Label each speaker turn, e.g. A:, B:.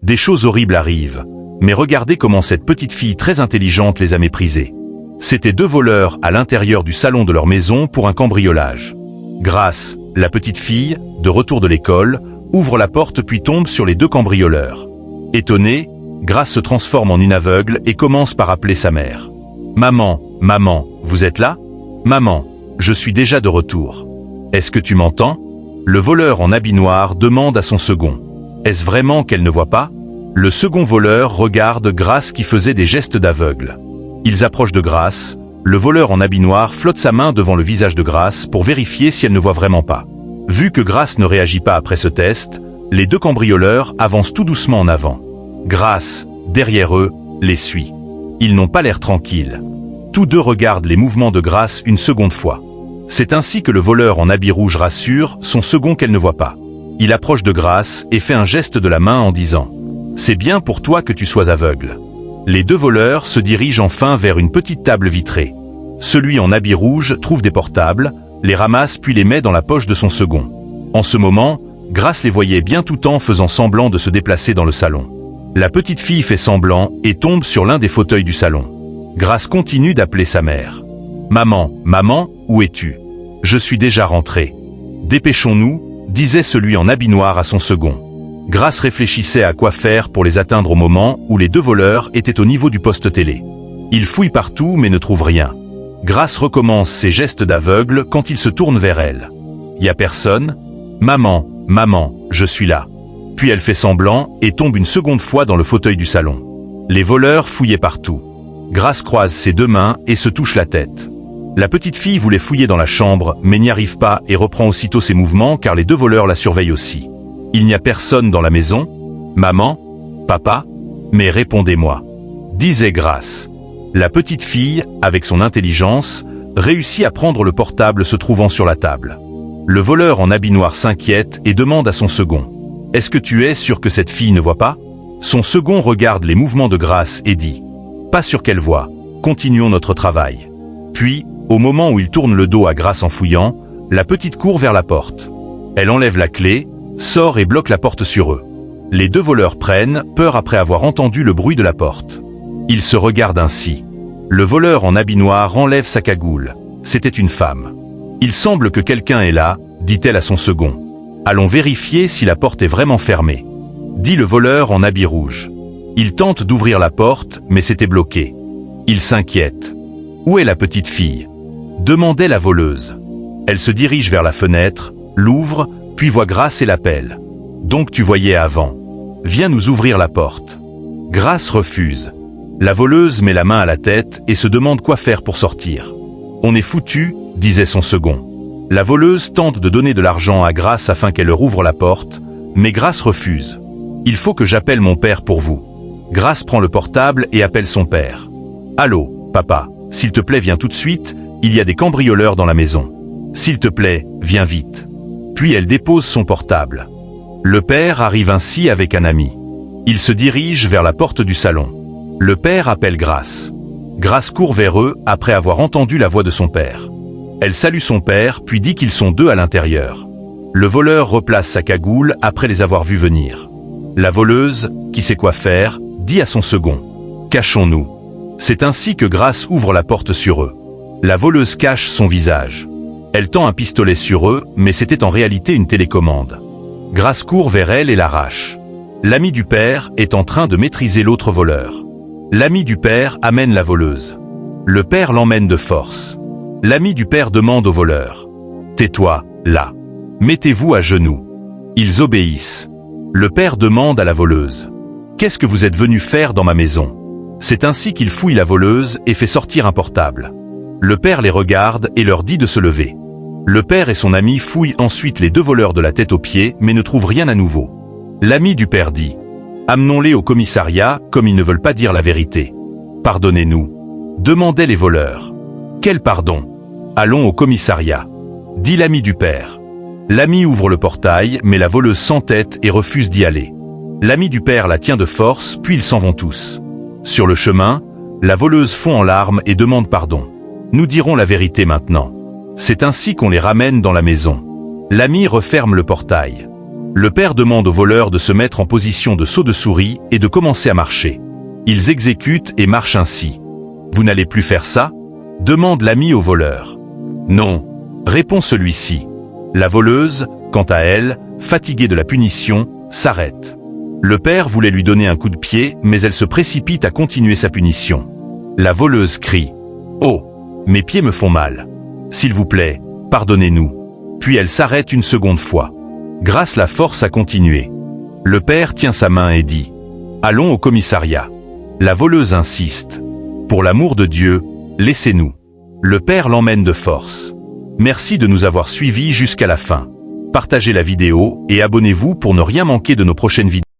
A: Des choses horribles arrivent, mais regardez comment cette petite fille très intelligente les a méprisées. C'étaient 2 voleurs à l'intérieur du salon de leur maison pour un cambriolage. Grace, la petite fille, de retour de l'école, ouvre la porte puis tombe sur les 2 cambrioleurs. Étonnée, Grace se transforme en une aveugle et commence par appeler sa mère. « Maman, maman, vous êtes là ? Maman, je suis déjà de retour. Est-ce que tu m'entends ?» Le voleur en habit noir demande à son second. Est-ce vraiment qu'elle ne voit pas ? Le second voleur regarde Grace qui faisait des gestes d'aveugle. Ils approchent de Grace. Le voleur en habit noir flotte sa main devant le visage de Grace pour vérifier si elle ne voit vraiment pas. Vu que Grace ne réagit pas après ce test, les 2 cambrioleurs avancent tout doucement en avant. Grace, derrière eux, les suit. Ils n'ont pas l'air tranquilles. Tous 2 regardent les mouvements de Grace une seconde fois. C'est ainsi que le voleur en habit rouge rassure son second qu'elle ne voit pas. Il approche de Grace et fait un geste de la main en disant « C'est bien pour toi que tu sois aveugle ». Les 2 voleurs se dirigent enfin vers une petite table vitrée. Celui en habit rouge trouve des portables, les ramasse puis les met dans la poche de son second. En ce moment, Grace les voyait bien tout en faisant semblant de se déplacer dans le salon. La petite fille fait semblant et tombe sur l'un des fauteuils du salon. Grace continue d'appeler sa mère. « Maman, maman, où es-tu ? Je suis déjà rentrée. Dépêchons-nous » disait celui en habit noir à son second. Grace réfléchissait à quoi faire pour les atteindre au moment où les 2 voleurs étaient au niveau du poste télé. Ils fouillent partout mais ne trouvent rien. Grace recommence ses gestes d'aveugle quand il se tourne vers elle. « Y a personne ? Maman, maman, je suis là. » Puis elle fait semblant et tombe une seconde fois dans le fauteuil du salon. Les voleurs fouillaient partout. Grace croise ses 2 mains et se touche la tête. La petite fille voulait fouiller dans la chambre, mais n'y arrive pas et reprend aussitôt ses mouvements car les 2 voleurs la surveillent aussi. Il n'y a personne dans la maison ? Maman ? Papa ? Mais répondez-moi, disait Grace. La petite fille, avec son intelligence, réussit à prendre le portable se trouvant sur la table. Le voleur en habit noir s'inquiète et demande à son second. « Est-ce que tu es sûr que cette fille ne voit pas ?» Son second regarde les mouvements de Grace et dit « Pas sûr qu'elle voit, continuons notre travail. » Puis, au moment où il tourne le dos à Grace en fouillant, la petite court vers la porte. Elle enlève la clé, sort et bloque la porte sur eux. Les 2 voleurs prennent peur après avoir entendu le bruit de la porte. Ils se regardent ainsi. Le voleur en habit noir enlève sa cagoule. C'était une femme. « Il semble que quelqu'un est là, » dit-elle à son second. « Allons vérifier si la porte est vraiment fermée, » dit le voleur en habit rouge. Il tente d'ouvrir la porte, mais c'était bloqué. Il s'inquiète. « Où est la petite fille ?» demandait la voleuse. Elle se dirige vers la fenêtre, l'ouvre, puis voit Grace et l'appelle. « Donc tu voyais avant. Viens nous ouvrir la porte. » Grace refuse. La voleuse met la main à la tête et se demande quoi faire pour sortir. « On est foutu, » disait son second. La voleuse tente de donner de l'argent à Grace afin qu'elle leur ouvre la porte, mais Grace refuse. « Il faut que j'appelle mon père pour vous. » Grace prend le portable et appelle son père. « Allô, papa, s'il te plaît viens tout de suite, il y a des cambrioleurs dans la maison. S'il te plaît, viens vite. » Puis elle dépose son portable. Le père arrive ainsi avec un ami. Il se dirige vers la porte du salon. Le père appelle Grace. Grace court vers eux après avoir entendu la voix de son père. Elle salue son père puis dit qu'ils sont 2 à l'intérieur. Le voleur replace sa cagoule après les avoir vus venir. La voleuse, qui sait quoi faire, dit à son second « Cachons-nous ». C'est ainsi que Grace ouvre la porte sur eux. La voleuse cache son visage. Elle tend un pistolet sur eux, mais c'était en réalité une télécommande. Grace court vers elle et l'arrache. L'ami du père est en train de maîtriser l'autre voleur. L'ami du père amène la voleuse. Le père l'emmène de force. L'ami du père demande au voleur « Tais-toi, là. Mettez-vous à genoux. » Ils obéissent. Le père demande à la voleuse « Qu'est-ce que vous êtes venu faire dans ma maison ?» C'est ainsi qu'il fouille la voleuse et fait sortir un portable. Le père les regarde et leur dit de se lever. Le père et son ami fouillent ensuite les 2 voleurs de la tête aux pieds mais ne trouvent rien à nouveau. L'ami du père dit « Amenons-les au commissariat comme ils ne veulent pas dire la vérité. »« Pardonnez-nous. » demandaient les voleurs. « Quel pardon ? Allons au commissariat. » dit l'ami du père. L'ami ouvre le portail mais la voleuse s'entête et refuse d'y aller. L'ami du père la tient de force puis ils s'en vont tous. Sur le chemin, la voleuse fond en larmes et demande pardon. « Nous dirons la vérité maintenant. » C'est ainsi qu'on les ramène dans la maison. L'ami referme le portail. Le père demande aux voleurs de se mettre en position de saut de souris et de commencer à marcher. Ils exécutent et marchent ainsi. « Vous n'allez plus faire ça ?» demande l'ami au voleur. « Non », répond celui-ci. La voleuse, quant à elle, fatiguée de la punition, s'arrête. Le père voulait lui donner un coup de pied, mais elle se précipite à continuer sa punition. La voleuse crie « Oh, mes pieds me font mal. S'il vous plaît, pardonnez-nous. » Puis elle s'arrête une seconde fois. Grace la force à continuer. Le père tient sa main et dit « Allons au commissariat. » La voleuse insiste. « Pour l'amour de Dieu, laissez-nous. » Le père l'emmène de force. Merci de nous avoir suivis jusqu'à la fin. Partagez la vidéo et abonnez-vous pour ne rien manquer de nos prochaines vidéos.